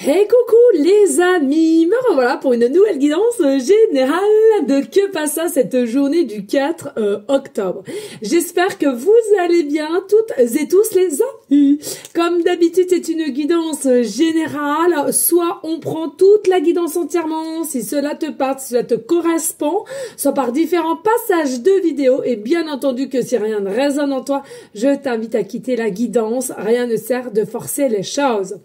Hey coucou les amis, me revoilà pour une nouvelle guidance générale de Que passa cette journée du 4 octobre. J'espère que vous allez bien toutes et tous les amis. Comme d'habitude c'est une guidance générale, soit on prend toute la guidance entièrement si cela te parle, si cela te correspond, soit par différents passages de vidéos et bien entendu que si rien ne résonne en toi, je t'invite à quitter la guidance, rien ne sert de forcer les choses.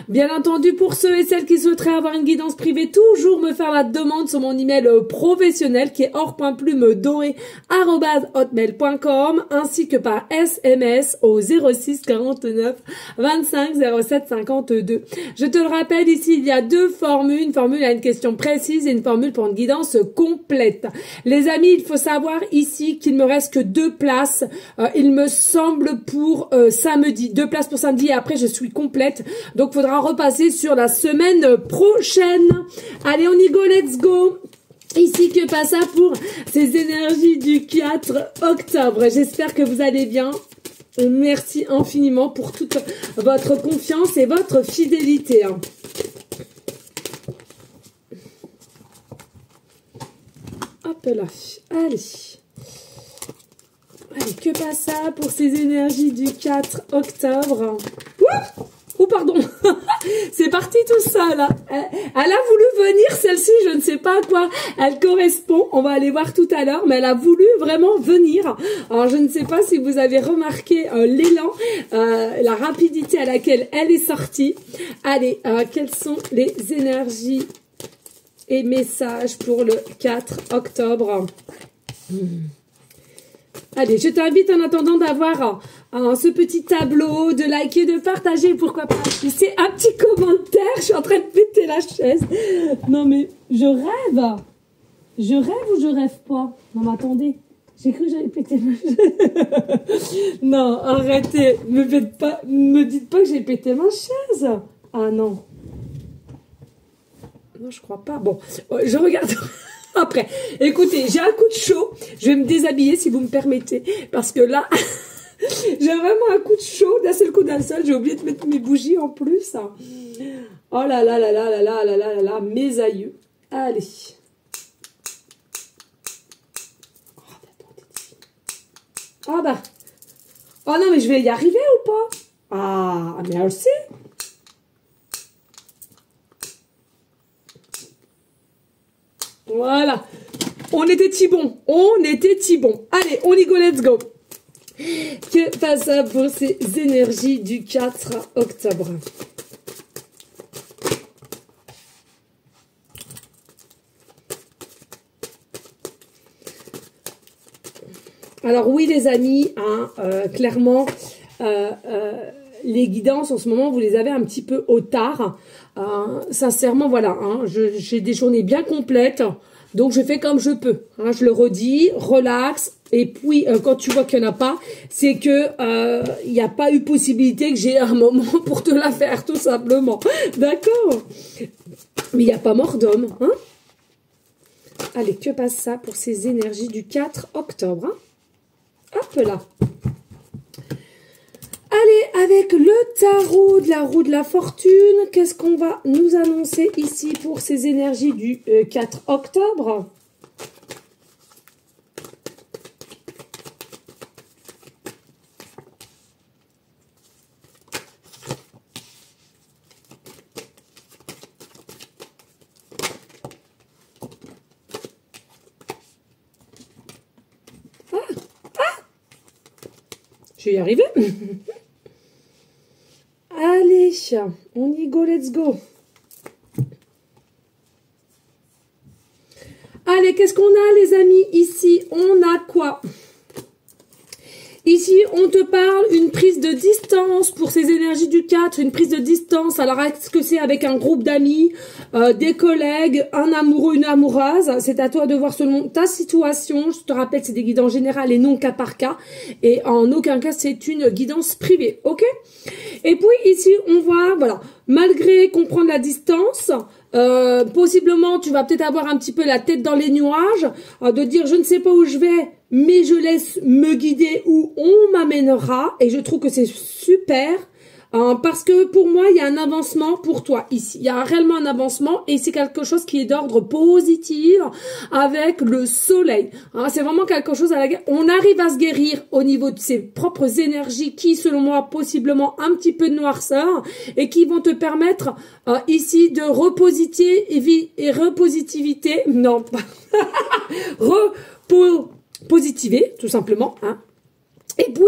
Bien entendu, pour ceux et celles qui souhaiteraient avoir une guidance privée, toujours me faire la demande sur mon email professionnel qui est or.plume-doré@hotmail.com ainsi que par SMS au 06 49 25 07 52. Je te le rappelle, ici il y a deux formules, une formule à une question précise et une formule pour une guidance complète. Les amis, il faut savoir ici qu'il me reste que 2 places, il me semble pour samedi, 2 places pour samedi et après je suis complète, donc faudra repasser sur la semaine prochaine. Allez, on y go, let's go. Ici, que passa pour ces énergies du 4 octobre. J'espère que vous allez bien. Merci infiniment pour toute votre confiance et votre fidélité. Hop là, allez. Allez, que passa pour ces énergies du 4 octobre. Ouh! Oh pardon, c'est parti tout ça là. Elle a voulu venir celle-ci, je ne sais pas à quoi elle correspond. On va aller voir tout à l'heure, mais elle a voulu vraiment venir. Alors je ne sais pas si vous avez remarqué l'élan, la rapidité à laquelle elle est sortie. Allez, quelles sont les énergies et messages pour le 4 octobre? Allez, je t'invite en attendant d'avoir ce petit tableau, de liker, de partager, pourquoi pas. C'est un petit commentaire, je suis en train de péter la chaise. Non mais, je rêve. Je rêve ou je rêve pas? Non mais attendez, j'ai cru que j'allais péter ma chaise. Non, arrêtez, me dites pas que j'ai pété ma chaise. Ah non. Non, je crois pas. Bon, je regarde... Après, écoutez, j'ai un coup de chaud. Je vais me déshabiller si vous me permettez. Parce que là, j'ai vraiment un coup de chaud. D'un seul coup, d'un seul. J'ai oublié de mettre mes bougies en plus. Oh là là là là là là là là là là. Mes aïeux. Allez. Ah bah. Oh non, mais je vais y arriver ou pas? Ah, merci. Voilà, on était tibon, Allez, on y go, let's go. Que passa pour ces énergies du 4 octobre? Alors oui les amis, clairement, les guidances en ce moment, vous les avez un petit peu au tard. Sincèrement, voilà, j'ai des journées bien complètes, donc je fais comme je peux. Je le redis, relax. Et puis, quand tu vois qu'il n'y en a pas, c'est que il n'y a pas eu possibilité que j'ai un moment pour te la faire, tout simplement. D'accord? Mais il n'y a pas mort d'homme. Allez, que passe ça pour ces énergies du 4 octobre? Hop là. Allez, avec le tarot de la roue de la fortune, qu'est-ce qu'on va nous annoncer ici pour ces énergies du 4 octobre? Je vais y arriver. Allez, on y go, let's go. Allez, qu'est-ce qu'on a les amis? Ici, on a quoi? Ici, on te parle une prise de distance pour ces énergies du 4, une prise de distance. Alors, est-ce que c'est avec un groupe d'amis, des collègues, un amoureux, une amoureuse? C'est à toi de voir selon ta situation. Je te rappelle, c'est des guidances générales et non cas par cas. Et en aucun cas, c'est une guidance privée, ok? Et puis, ici, on voit, voilà, malgré qu'on prenne la distance... possiblement tu vas peut-être avoir un petit peu la tête dans les nuages, de dire je ne sais pas où je vais, mais je laisse me guider où on m'amènera, et je trouve que c'est super. parce que pour moi, il y a un avancement pour toi ici. Il y a réellement un avancement et c'est quelque chose qui est d'ordre positif avec le soleil. Hein, c'est vraiment quelque chose à laquelle on arrive à se guérir au niveau de ses propres énergies qui, selon moi, possiblement un petit peu de noirceur et qui vont te permettre ici de repositivité, non, repositiver, tout simplement, hein. Et puis,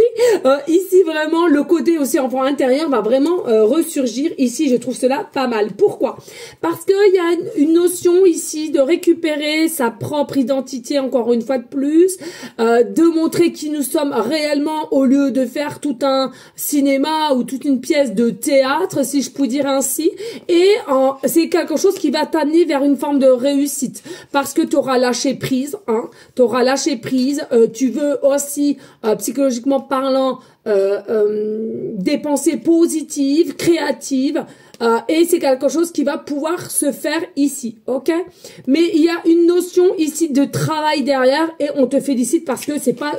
ici, vraiment, le côté aussi enfant intérieur va vraiment ressurgir. Ici, je trouve cela pas mal. Pourquoi? Parce qu'il y a une notion ici de récupérer sa propre identité, encore une fois de plus, de montrer qui nous sommes réellement au lieu de faire tout un cinéma ou toute une pièce de théâtre, si je puis dire ainsi. Et c'est quelque chose qui va t'amener vers une forme de réussite. Parce que tu auras lâché prise, hein. Tu auras lâché prise. Tu veux aussi, psychologiquement parlant, des pensées positives, créatives, et c'est quelque chose qui va pouvoir se faire ici, ok? Mais il y a une notion ici de travail derrière et on te félicite parce que c'est pas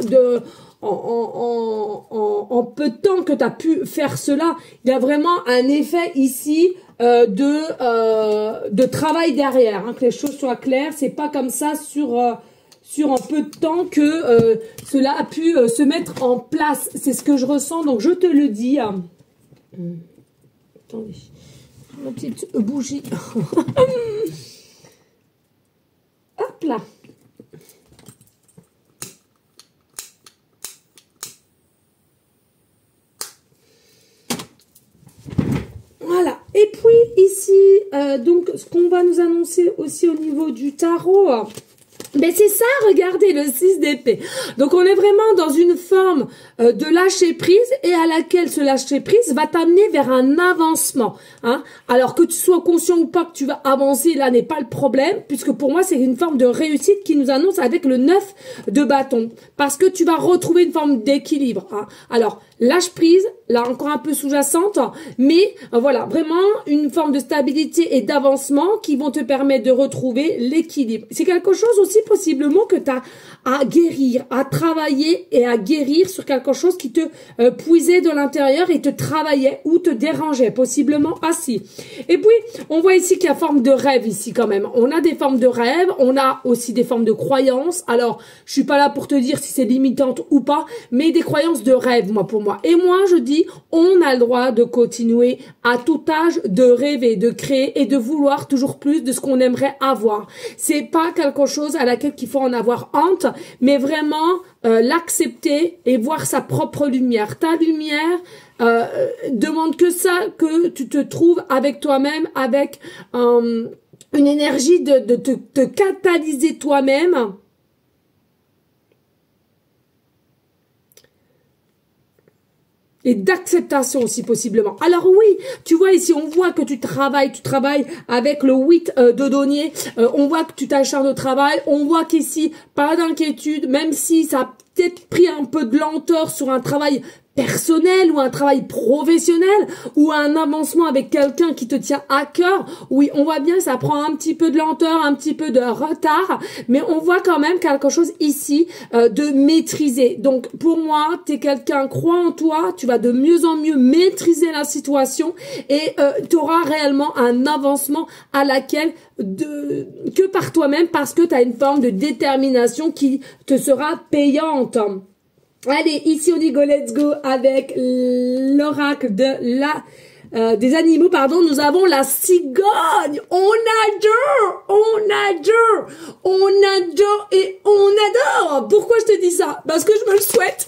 en peu de temps que tu as pu faire cela. Il y a vraiment un effet ici de travail derrière, hein, que les choses soient claires. C'est pas comme ça sur en peu de temps que cela a pu se mettre en place. C'est ce que je ressens, donc je te le dis. Attendez, ma petite bougie. Hop là. Voilà. Et puis ici, donc ce qu'on va nous annoncer aussi au niveau du tarot... Ben c'est ça, regardez, le 6 d'épée. Donc on est vraiment dans une forme de lâcher prise et à laquelle ce lâcher prise va t'amener vers un avancement. Hein. Alors que tu sois conscient ou pas que tu vas avancer, là n'est pas le problème, puisque pour moi c'est une forme de réussite qui nous annonce avec le 9 de bâton. Parce que tu vas retrouver une forme d'équilibre. Hein. Alors, lâche prise, là encore un peu sous-jacente, mais voilà, vraiment une forme de stabilité et d'avancement qui vont te permettre de retrouver l'équilibre. C'est quelque chose aussi possiblement que tu as à guérir, à travailler et à guérir sur quelque chose qui te puisait de l'intérieur et te travaillait ou te dérangeait, possiblement assis. Et puis, on voit ici qu'il y a forme de rêve ici quand même. On a des formes de rêve, on a aussi des formes de croyances. Alors, je suis pas là pour te dire si c'est limitante ou pas, mais des croyances de rêve, moi, pour moi. Et moi, je dis, on a le droit de continuer à tout âge de rêver, de créer et de vouloir toujours plus de ce qu'on aimerait avoir. C'est pas quelque chose à laquelle il faut en avoir honte, mais vraiment l'accepter et voir sa propre lumière. Ta lumière demande que ça, que tu te trouves avec toi-même, avec une énergie de te catalyser toi-même. Et d'acceptation aussi possiblement. Alors oui, tu vois ici, on voit que tu travailles avec le 8 de denier, on voit que tu t'acharnes au travail, on voit qu'ici, pas d'inquiétude, même si ça a peut-être pris un peu de lenteur sur un travail personnel ou un travail professionnel ou un avancement avec quelqu'un qui te tient à cœur. Oui, on voit bien que ça prend un petit peu de lenteur, un petit peu de retard, mais on voit quand même quelque chose ici de maîtrisé. Donc pour moi, t'es quelqu'un, crois en toi, tu vas de mieux en mieux maîtriser la situation et tu auras réellement un avancement à laquelle que par toi-même parce que tu as une forme de détermination qui te sera payante. Allez, ici on dit go, let's go avec l'oracle de des animaux, pardon. Nous avons la cigogne. On adore et on adore. Pourquoi je te dis ça? Parce que je me le souhaite.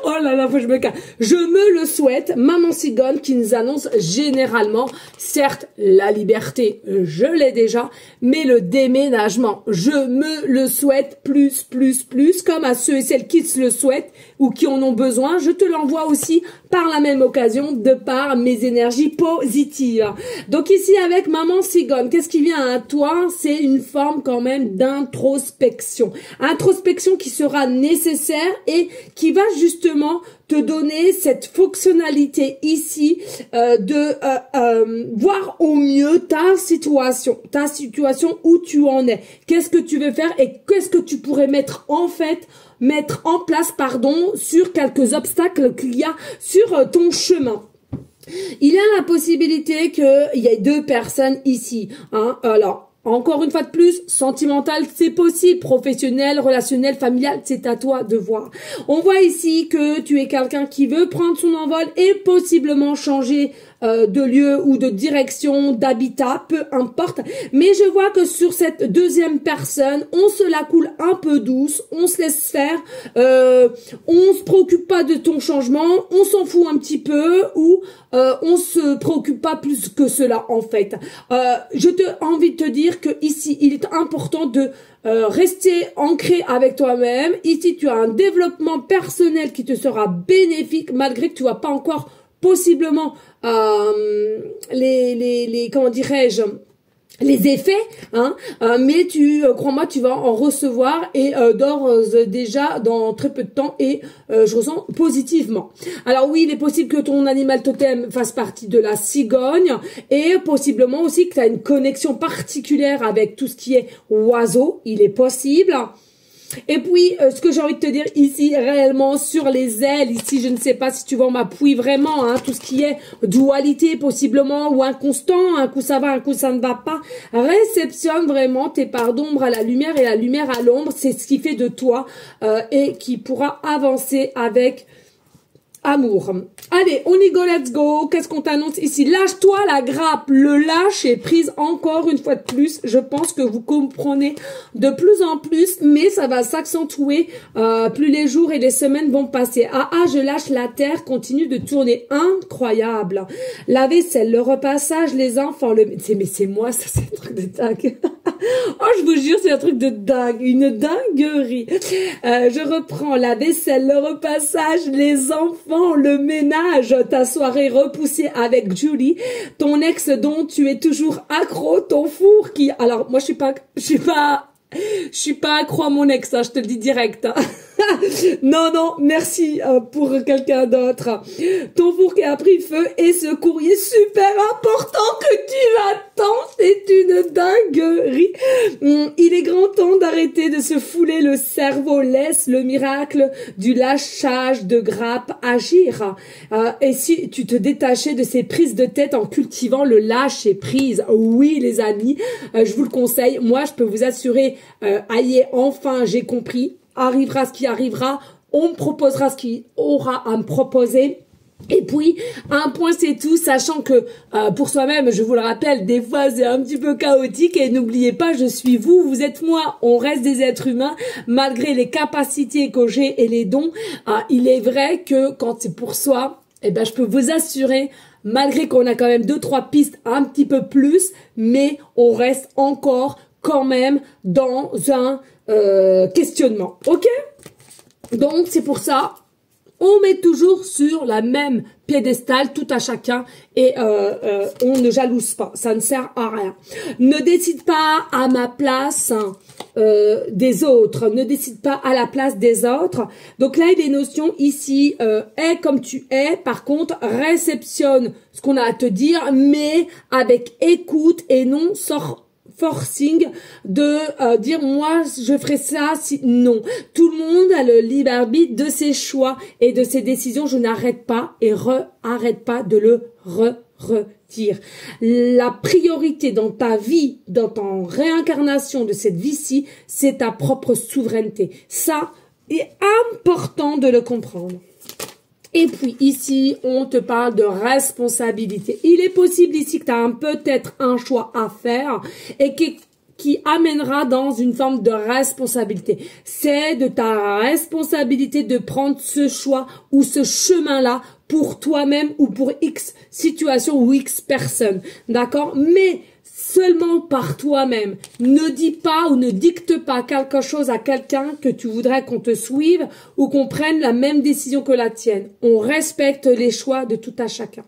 Oh là là, faut que je me calme. Je me le souhaite, maman cigogne qui nous annonce généralement, certes, la liberté, je l'ai déjà, mais le déménagement, je me le souhaite plus, comme à ceux et celles qui se le souhaitent ou qui en ont besoin. Je te l'envoie aussi par la même occasion, de par mes énergies positives. Donc ici, avec maman cigogne, qu'est-ce qui vient à toi? C'est une forme quand même d'introspection. Introspection qui sera nécessaire et qui va justement te donner cette fonctionnalité ici de voir au mieux ta situation où tu en es. Qu'est-ce que tu veux faire et qu'est-ce que tu pourrais mettre en fait mettre en place, pardon, sur quelques obstacles qu'il y a sur ton chemin. Il y a la possibilité qu'il y ait deux personnes ici, hein. Alors, encore une fois de plus, sentimental, c'est possible. Professionnel, relationnel, familial, c'est à toi de voir. On voit ici que tu es quelqu'un qui veut prendre son envol et possiblement changer de lieu ou de direction, d'habitat, peu importe. Mais je vois que sur cette deuxième personne, on se la coule un peu douce, on se laisse faire, on se préoccupe pas de ton changement, on s'en fout un petit peu ou on se préoccupe pas plus que cela en fait. Je te envie de te dire que ici, il est important de rester ancré avec toi-même. Ici, tu as un développement personnel qui te sera bénéfique malgré que tu vas pas encore possiblement comment dirais-je, les effets, hein, mais crois-moi, tu vas en recevoir et d'ores déjà dans très peu de temps et je ressens positivement. Alors oui, il est possible que ton animal totem fasse partie de la cigogne et possiblement aussi que tu as une connexion particulière avec tout ce qui est oiseau, il est possible. Et puis, ce que j'ai envie de te dire ici, réellement, sur les ailes, ici, je ne sais pas si tu vois, m'appuie vraiment, hein, tout ce qui est dualité, possiblement, ou inconstant, un coup ça va, un coup ça ne va pas, réceptionne vraiment tes parts d'ombre à la lumière et la lumière à l'ombre, c'est ce qui fait de toi, et qui pourra avancer avec amour. Allez, on y go, let's go. Qu'est-ce qu'on t'annonce ici? Lâche-toi la grappe. Le lâche est prise encore une fois de plus. Je pense que vous comprenez de plus en plus, mais ça va s'accentuer plus les jours et les semaines vont passer. Je lâche la terre, continue de tourner. Incroyable. La vaisselle, le repassage, les enfants, mais c'est moi, ça, c'est un truc de dingue. Oh, je vous jure, c'est un truc de dingue, une dinguerie. Je reprends la vaisselle, le repassage, les enfants, le ménage, ta soirée repoussée avec Julie, ton ex dont tu es toujours accro, ton four qui, alors moi je suis pas accro à mon ex, hein, je te le dis direct. Hein. Non, merci pour quelqu'un d'autre. Ton four qui a pris feu et ce courrier super important que tu attends, c'est une dinguerie. Il est grand temps d'arrêter de se fouler le cerveau. Laisse le miracle du lâchage de grappe agir. Et si tu te détachais de ces prises de tête en cultivant le lâcher prise, oui les amis, je vous le conseille. Moi, je peux vous assurer, aïe, enfin j'ai compris. Arrivera ce qui arrivera, on me proposera ce qu'il aura à me proposer. Et puis, un point c'est tout, sachant que pour soi-même, je vous le rappelle, des fois c'est un petit peu chaotique et n'oubliez pas, je suis vous, vous êtes moi, on reste des êtres humains, malgré les capacités que j'ai et les dons. Il est vrai que quand c'est pour soi, eh ben, je peux vous assurer, malgré qu'on a quand même 2-3 pistes un petit peu plus, mais on reste encore quand même dans un questionnement, ok? Donc c'est pour ça, on met toujours sur la même piédestal tout à chacun et on ne jalouse pas, ça ne sert à rien. Ne décide pas à ma place des autres, ne décide pas à la place des autres. Donc là, les notions ici, est comme tu es, par contre, réceptionne ce qu'on a à te dire, mais avec écoute et non forcing de dire moi je ferai ça si non, tout le monde a le libre arbitre de ses choix et de ses décisions. Je n'arrête pas et arrête pas de le retire. La priorité dans ta vie, dans ton réincarnation de cette vie-ci, c'est ta propre souveraineté. Ça est important de le comprendre. Et puis ici, on te parle de responsabilité. Il est possible ici que tu as peut-être un choix à faire et qui amènera dans une forme de responsabilité. C'est de ta responsabilité de prendre ce choix ou ce chemin-là pour toi-même ou pour X situation ou X personne. D'accord? Mais seulement par toi-même. Ne dis pas ou ne dicte pas quelque chose à quelqu'un que tu voudrais qu'on te suive ou qu'on prenne la même décision que la tienne. On respecte les choix de tout à chacun.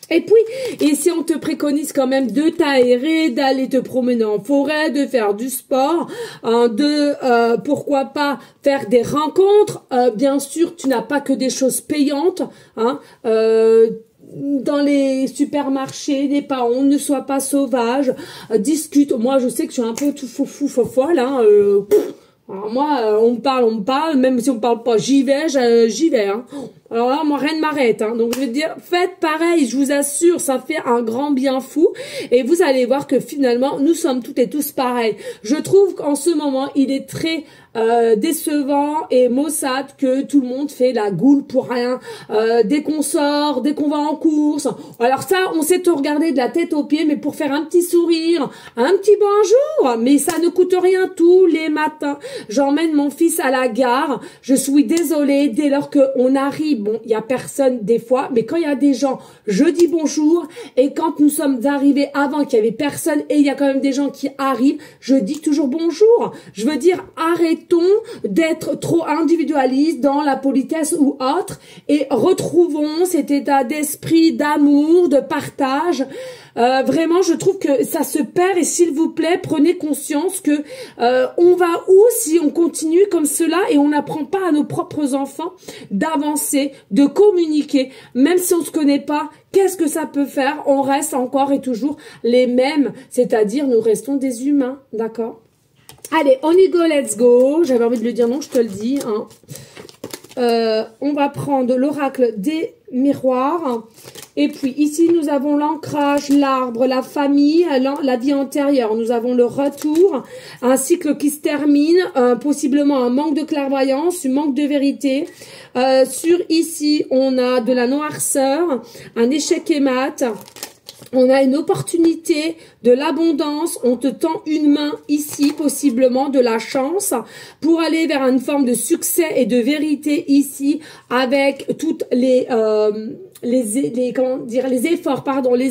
Et puis, ici, on te préconise quand même de t'aérer, d'aller te promener en forêt, de faire du sport, pourquoi pas faire des rencontres. Bien sûr, tu n'as pas que des choses payantes, hein. Dans les supermarchés, n'aie pas honte, ne sois pas sauvage, discute. Moi, je sais que je suis un peu tout foufou, fofolle, hein, Alors moi, on me parle, même si on me parle pas, j'y vais, hein. Alors là, moi, rien ne m'arrête, hein. Donc, je vais te dire, faites pareil, je vous assure, ça fait un grand bien fou. Et vous allez voir que finalement, nous sommes toutes et tous pareils. Je trouve qu'en ce moment, il est très décevant et maussade que tout le monde fait la goule pour rien. Dès qu'on sort, dès qu'on va en course. Alors ça, on sait tout regarder de la tête aux pieds, mais pour faire un petit sourire, un petit bonjour, mais ça ne coûte rien tous les matins. J'emmène mon fils à la gare. Je suis désolée, dès lors qu'on arrive, bon, il y a personne des fois, mais quand il y a des gens, je dis bonjour. Et quand nous sommes arrivés avant qu'il y avait personne et il y a quand même des gens qui arrivent, je dis toujours bonjour. Je veux dire, arrêtons d'être trop individualiste dans la politesse ou autre et retrouvons cet état d'esprit, d'amour, de partage. Vraiment, je trouve que ça se perd et s'il vous plaît, prenez conscience que on va où si on continue comme cela et on n'apprend pas à nos propres enfants d'avancer, de communiquer, même si on se connaît pas. Qu'est-ce que ça peut faire? On reste encore et toujours les mêmes, c'est-à-dire nous restons des humains, d'accord? Allez, on y go, let's go. J'avais envie de le dire, non, je te le dis. Hein. On va prendre l'oracle des miroirs. Et puis ici, nous avons l'ancrage, l'arbre, la famille, la vie antérieure. Nous avons le retour, un cycle qui se termine, possiblement un manque de clairvoyance, un manque de vérité. Sur ici, on a de la noirceur, un échec et mat. On a une opportunité, de l'abondance, on te tend une main ici, possiblement de la chance, pour aller vers une forme de succès et de vérité ici, avec toutes les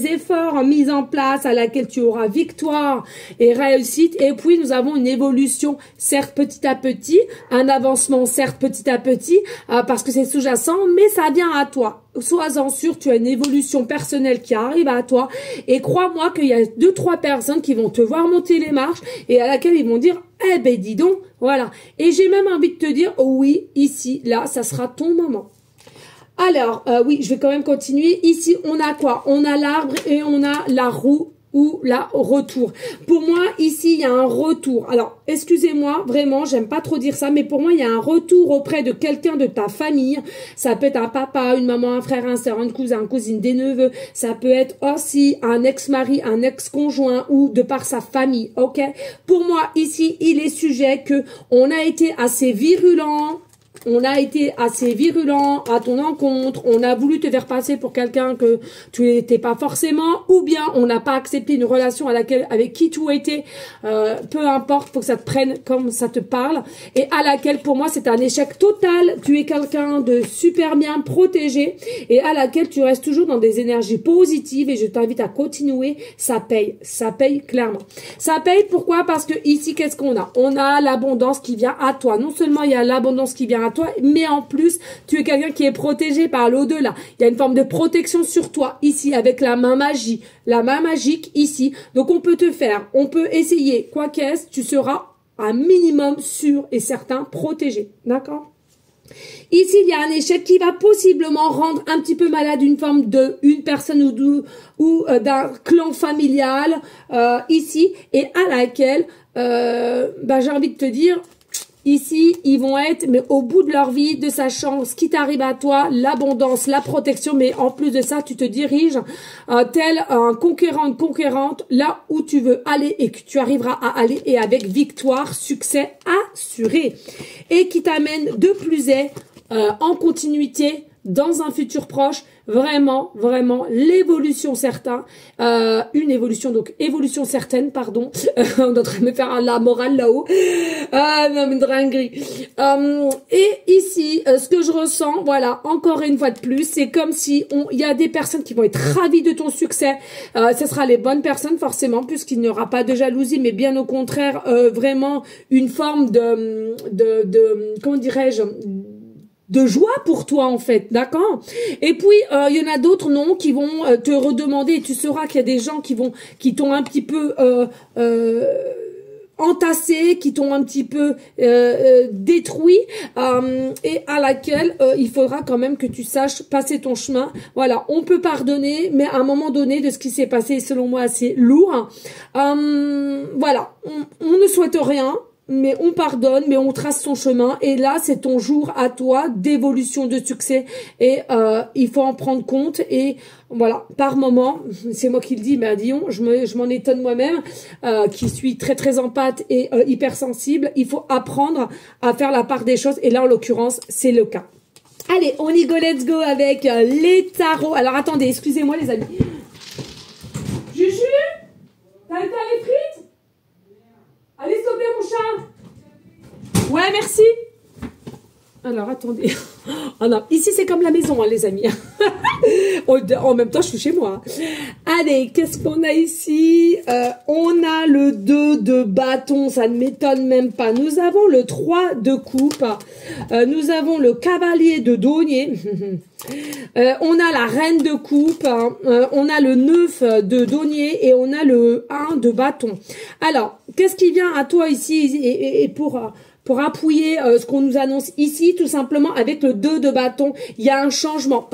efforts mis en place à laquelle tu auras victoire et réussite. Et puis nous avons une évolution, certes petit à petit, un avancement certes petit à petit, parce que c'est sous-jacent, mais ça vient à toi. Sois-en sûr, tu as une évolution personnelle qui arrive à toi et crois-moi qu'il y a 2-3 personnes qui vont te voir monter les marches et à laquelle ils vont dire eh ben dis donc, voilà. Et j'ai même envie de te dire oh oui, ici, là, ça sera ton moment. Alors, oui, je vais quand même continuer. Ici, on a quoi? On a l'arbre et on a la roue ou la retour. Pour moi, ici, il y a un retour. Alors, excusez-moi, vraiment, j'aime pas trop dire ça, mais pour moi, il y a un retour auprès de quelqu'un de ta famille. Ça peut être un papa, une maman, un frère, un soeur, un cousin, une cousine, des neveux. Ça peut être aussi un ex-mari, un ex-conjoint ou de par sa famille, ok? Pour moi, ici, il est sujet que on a été assez virulent. On a été assez virulent à ton encontre, on a voulu te faire passer pour quelqu'un que tu n'étais pas forcément, ou bien on n'a pas accepté une relation avec qui tu étais, peu importe, faut que ça te prenne comme ça te parle, et à laquelle pour moi c'est un échec total, tu es quelqu'un de super bien protégé, et à laquelle tu restes toujours dans des énergies positives, et je t'invite à continuer, ça paye clairement. Ça paye pourquoi? Parce que ici qu'est-ce qu'on a? On a l'abondance qui vient à toi, non seulement il y a l'abondance qui vient à toi, mais en plus, tu es quelqu'un qui est protégé par l'au-delà. Il y a une forme de protection sur toi, ici, avec la main magique, ici. Donc, on peut essayer, quoi qu'est-ce, tu seras un minimum sûr et certain protégé. D'accord? Ici, il y a un échec qui va possiblement rendre un petit peu malade une personne ou d'un clan familial, ici, et à laquelle, j'ai envie de te dire, ici, ils vont être, mais au bout de leur vie, de sa chance, ce qui t'arrive à toi, l'abondance, la protection, mais en plus de ça, tu te diriges tel un conquérant, une conquérante, là où tu veux aller et que tu arriveras à aller et avec victoire, succès assuré. Et qui t'amène de plus en continuité dans un futur proche, vraiment, l'évolution certaine, évolution certaine, pardon, on est en train de me faire la morale là-haut, non mais dinguerie, et ici, ce que je ressens, voilà, encore une fois de plus, c'est comme si il y a des personnes qui vont être ravies de ton succès, ce sera les bonnes personnes forcément, puisqu'il n'y aura pas de jalousie, mais bien au contraire, vraiment une forme de comment dirais-je, de joie pour toi en fait, d'accord? Et puis il y en a d'autres non qui vont te redemander, et tu sauras qu'il y a des gens qui t'ont un petit peu entassé, qui t'ont un petit peu détruit, et à laquelle il faudra quand même que tu saches passer ton chemin. Voilà, on peut pardonner, mais à un moment donné de ce qui s'est passé, selon moi, assez lourd. Voilà, on ne souhaite rien. mais on pardonne, mais on trace son chemin. Et là, c'est ton jour à toi d'évolution, de succès. Et il faut en prendre compte. Et voilà, par moment, c'est moi qui le dis, mais disons, je m'en étonne moi-même, qui suis très très empathe et hypersensible. Il faut apprendre à faire la part des choses. Et là, en l'occurrence, c'est le cas. Allez, on y go, let's go avec les tarots. Alors attendez, excusez-moi les amis. Juju, t'as été à les frites? Allez, s'il te plaît, mon chat. Ouais, merci. Alors, attendez. Oh non, ici, c'est comme la maison, hein, les amis. En même temps, je suis chez moi. Allez, qu'est-ce qu'on a ici? On a le 2 de bâton, ça ne m'étonne même pas. Nous avons le 3 de coupe. Nous avons le cavalier de denier. On a la reine de coupe. On a le 9 de denier et on a le 1 de bâton. Alors, qu'est-ce qui vient à toi ici et pour appuyer ce qu'on nous annonce ici, tout simplement avec le 2 de bâton, il y a un changement,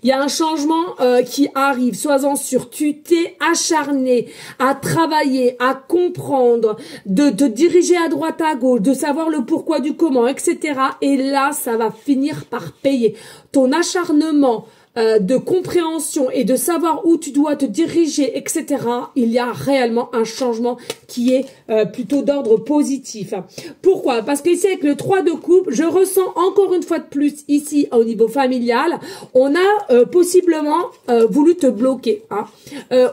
il y a un changement qui arrive, sois-en sûr, tu t'es acharné à travailler, à comprendre, de te diriger à droite à gauche, de savoir le pourquoi du comment, etc. Et là, ça va finir par payer. Ton acharnement de compréhension et de savoir où tu dois te diriger, etc., il y a réellement un changement qui est plutôt d'ordre positif. Pourquoi? Parce que ici, avec le 3 de coupe, je ressens encore une fois de plus ici, au niveau familial, on a possiblement voulu te bloquer. Hein.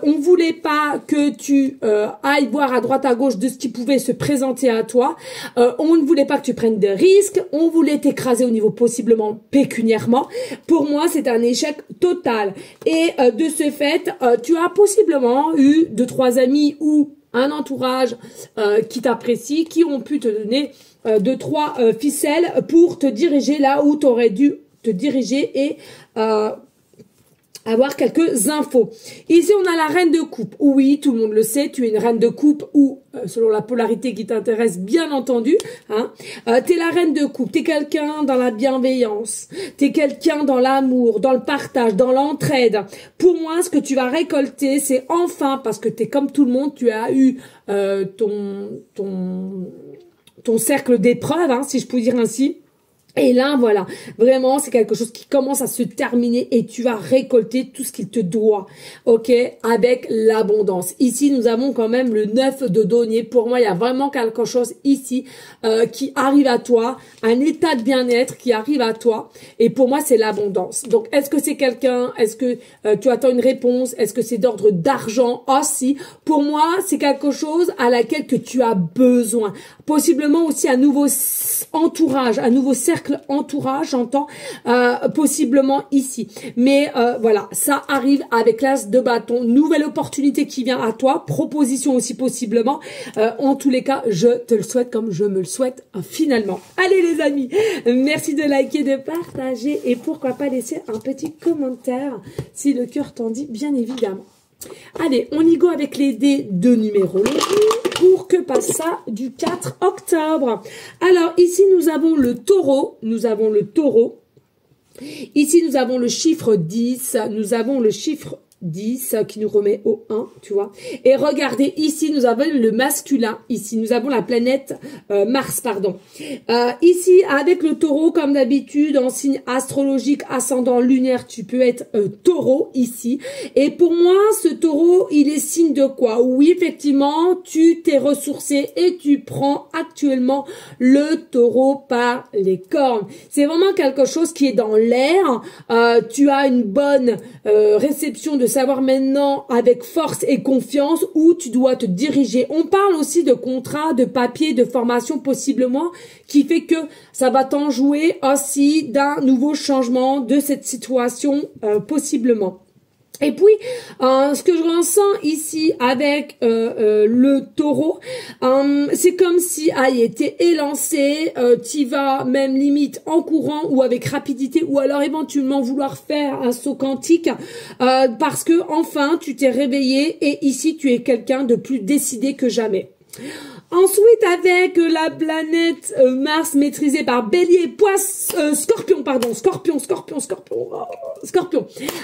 On voulait pas que tu ailles voir à droite à gauche de ce qui pouvait se présenter à toi. On ne voulait pas que tu prennes de risques. On voulait t'écraser au niveau possiblement pécuniairement. Pour moi, c'est un échec total. Et de ce fait, tu as possiblement eu 2-3 amis ou un entourage qui t'apprécie, qui ont pu te donner 2-3 ficelles pour te diriger là où tu aurais dû te diriger et avoir quelques infos. Ici, on a la reine de coupe. Oui, tout le monde le sait, tu es une reine de coupe ou, selon la polarité qui t'intéresse, bien entendu, hein, t'es la reine de coupe, t'es quelqu'un dans la bienveillance, t'es quelqu'un dans l'amour, dans le partage, dans l'entraide. Pour moi, ce que tu vas récolter, c'est enfin, parce que t'es comme tout le monde, tu as eu ton cercle d'épreuves, hein, si je peux dire ainsi. Et là, voilà, vraiment, c'est quelque chose qui commence à se terminer et tu vas récolter tout ce qu'il te doit, ok, avec l'abondance. Ici, nous avons quand même le 9 de denier. Pour moi, il y a vraiment quelque chose ici qui arrive à toi, un état de bien-être qui arrive à toi. Et pour moi, c'est l'abondance. Donc, est-ce que c'est quelqu'un? Est-ce que tu attends une réponse? Est-ce que c'est d'ordre d'argent aussi? Pour moi, c'est quelque chose à laquelle que tu as besoin. Possiblement aussi un nouveau entourage, un nouveau cercle entourage, j'entends, possiblement ici. Mais voilà, ça arrive avec l'as de bâton. Nouvelle opportunité qui vient à toi, proposition aussi possiblement. En tous les cas, je te le souhaite comme je me le souhaite finalement. Allez les amis, merci de liker, de partager et pourquoi pas laisser un petit commentaire si le cœur t'en dit, bien évidemment. Allez, on y go avec les dés de numérologie pour que passe ça du 4 octobre. Alors, ici, nous avons le taureau. Ici, nous avons le chiffre 10. Nous avons le chiffre 10 qui nous remet au 1, tu vois. Et regardez, ici, nous avons le masculin. Ici, nous avons la planète Mars, pardon. Ici, avec le taureau, comme d'habitude, en signe astrologique, ascendant lunaire, tu peux être taureau ici. Et pour moi, ce taureau, il est signe de quoi? Oui, effectivement, tu t'es ressourcé et tu prends actuellement le taureau par les cornes. C'est vraiment quelque chose qui est dans l'air. Tu as une bonne réception de savoir maintenant avec force et confiance où tu dois te diriger. On parle aussi de contrat, de papier, de formation possiblement, qui fait que ça va t'enjouer aussi d'un nouveau changement de cette situation possiblement. Et puis, ce que je ressens ici avec le taureau, c'est comme si, t'es élancé, t'y vas même limite en courant ou avec rapidité, ou alors éventuellement vouloir faire un saut quantique, parce que enfin tu t'es réveillé et ici tu es quelqu'un de plus décidé que jamais. Ensuite, avec la planète Mars maîtrisée par Bélier, Scorpion.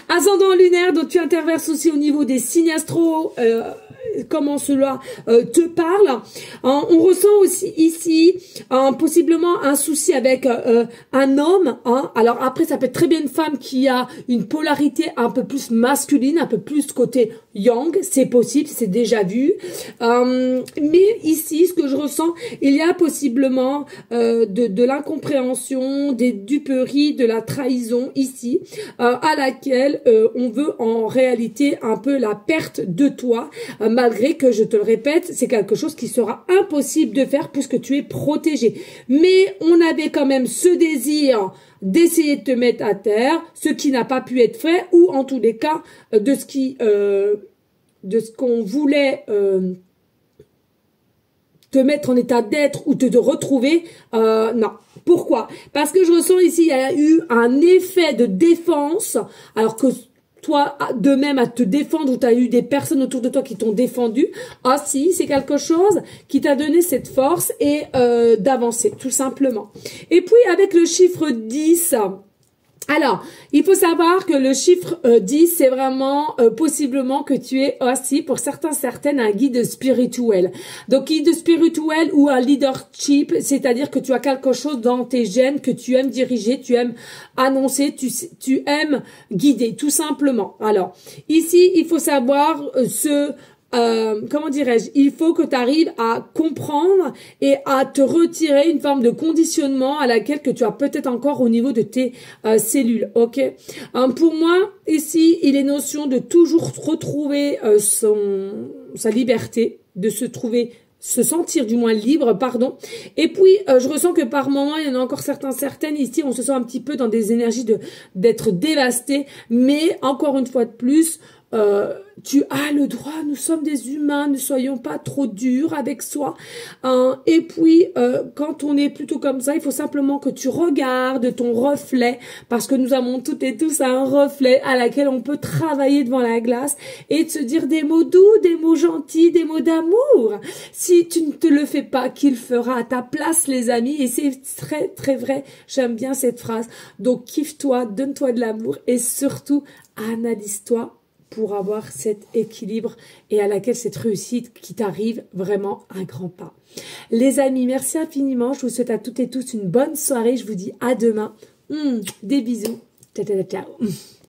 Ascendant lunaire, donc tu interverses aussi au niveau des signes astro comment cela te parle. On ressent aussi ici possiblement un souci avec un homme. Alors après, ça peut être très bien une femme qui a une polarité un peu plus masculine, un peu plus côté yang. C'est possible, c'est déjà vu. Mais ici, ce que je ressens, il y a possiblement de l'incompréhension, des duperies, de la trahison ici, à laquelle on veut en réalité un peu la perte de toi, malgré que, je te le répète, c'est quelque chose qui sera impossible de faire puisque tu es protégé. Mais on avait quand même ce désir d'essayer de te mettre à terre, ce qui n'a pas pu être fait, ou en tous les cas, de ce qu'on voulait te mettre en état d'être ou te retrouver, non. Pourquoi? Parce que je ressens ici, il y a eu un effet de défense, alors que toi, de même, à te défendre, ou tu as eu des personnes autour de toi qui t'ont défendu. Ah si, c'est quelque chose qui t'a donné cette force et d'avancer, tout simplement. Et puis, avec le chiffre 10... Alors, il faut savoir que le chiffre 10, c'est vraiment possiblement que tu es aussi, pour certaines, un guide spirituel. Donc, guide spirituel ou un leadership, c'est-à-dire que tu as quelque chose dans tes gènes que tu aimes diriger, tu aimes annoncer, tu aimes guider, tout simplement. Alors, ici, il faut savoir comment dirais-je, il faut que tu arrives à comprendre et à te retirer une forme de conditionnement à laquelle que tu as peut-être encore au niveau de tes cellules, ok. Pour moi, ici, il est notion de toujours retrouver sa liberté, de se sentir du moins libre, pardon. Et puis, je ressens que par moment, il y en a encore certaines ici, on se sent un petit peu dans des énergies d'être dévasté, mais encore une fois de plus, tu as le droit, nous sommes des humains, ne soyons pas trop durs avec soi. Et puis, quand on est plutôt comme ça, il faut simplement que tu regardes ton reflet, parce que nous avons toutes et tous un reflet à laquelle on peut travailler devant la glace et de se dire des mots doux, des mots gentils, des mots d'amour. Si tu ne te le fais pas, qui le fera à ta place, les amis? Et c'est très, très vrai. J'aime bien cette phrase. Donc, kiffe-toi, donne-toi de l'amour et surtout, analyse-toi pour avoir cet équilibre et à laquelle cette réussite qui t'arrive vraiment un grand pas. Les amis, merci infiniment. Je vous souhaite à toutes et tous une bonne soirée. Je vous dis à demain. Des bisous. Ciao, ciao, ciao.